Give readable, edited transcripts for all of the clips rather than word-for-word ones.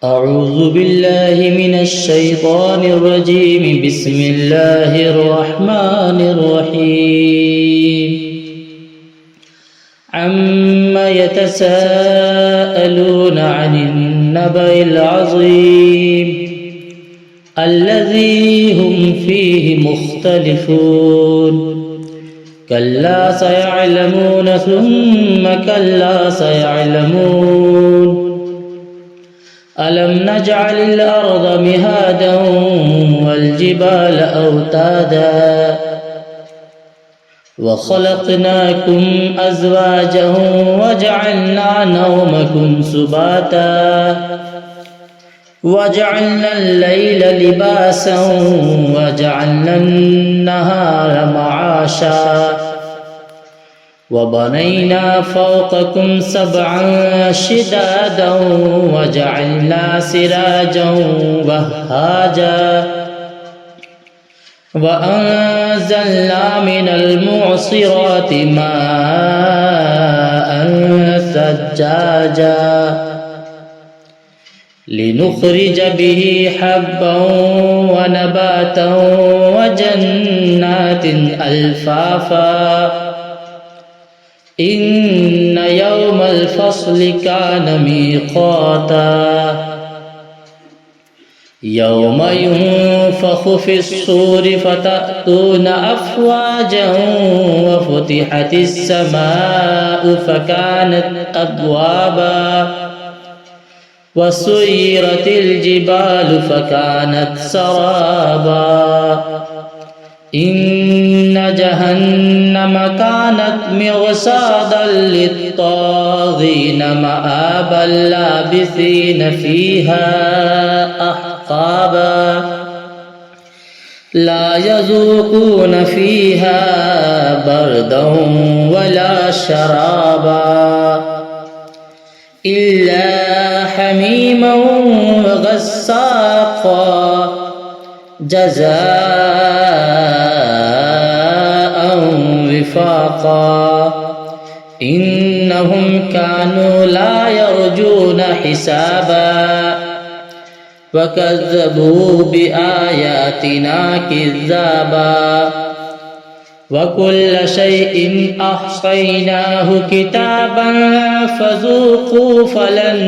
أعوذ بالله من الشيطان الرجيم. بسم الله الرحمن الرحيم. عما يتساءلون عن النبأ العظيم الذي هم فيه مختلفون. كلا سيعلمون ثم كلا سيعلمون. ألم نجعل الأرض مهادا والجبال أوتادا وخلقناكم أزواجا وجعلنا نومكم سباتا وجعلنا الليل لباسا وجعلنا النهار معاشا وبنينا فوقكم سبعا شدادا وجعلنا سراجا وهاجا وأنزلنا من المعصرات ماء ثجاجا لنخرج به حبا ونباتا وجنات ألفافا. إن يوم الفصل كان ميقاتا يوم ينفخ في الصور فتأتون أفواجا وفتحت السماء فكانت أبوابا وسيرت الجبال فكانت سرابا. إن جهنم كانت مرصادا للطاغين مآبا لابثين فيها أحقابا لا يذوقون فيها بردا ولا شرابا إلا حميما وغساقا جزاء وفاقا. إنهم كانوا لا يرجون حسابا وكذبوا بآياتنا كذابا وكل شيء أحصيناه كتابا فذوقوا فلن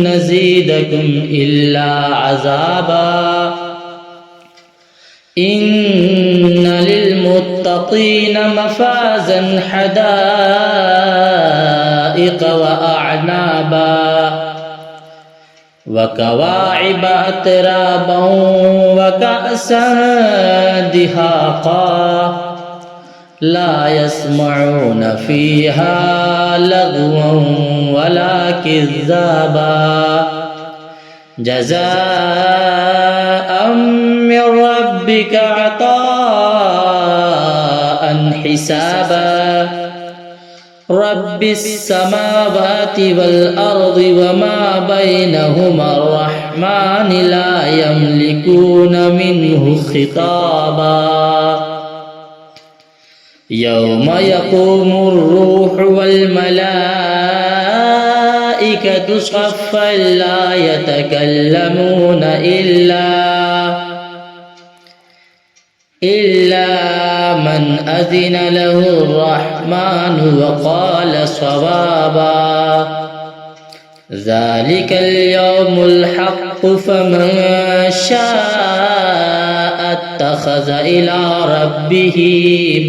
نزيدكم إلا عذابا. إن للمتقين مفازا حدائق وأعنابا وكواعب أترابا وكأسا دهاقا لا يسمعون فيها لغوا ولا كذابا جزاء من ربك عطاء حسابا. رب السماوات والأرض وما بينهما الرحمن لا يملكون منه خطابا. يوم يقوم الروح والملائكة صفا لا يتكلمون إلا من أذن له الرحمن وقال صوابا. ذلك اليوم الحق فمن شاء اتخذ إلى ربه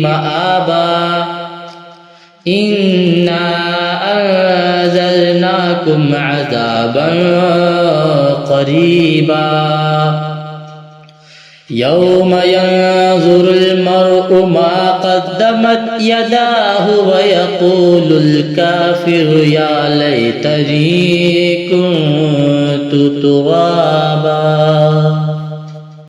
مآبا. إنا أنزلناكم عذابا قريبا يوم ينظر المرء ما قدمت يداه ويقول الكافر يا ليتني كنت ترابا.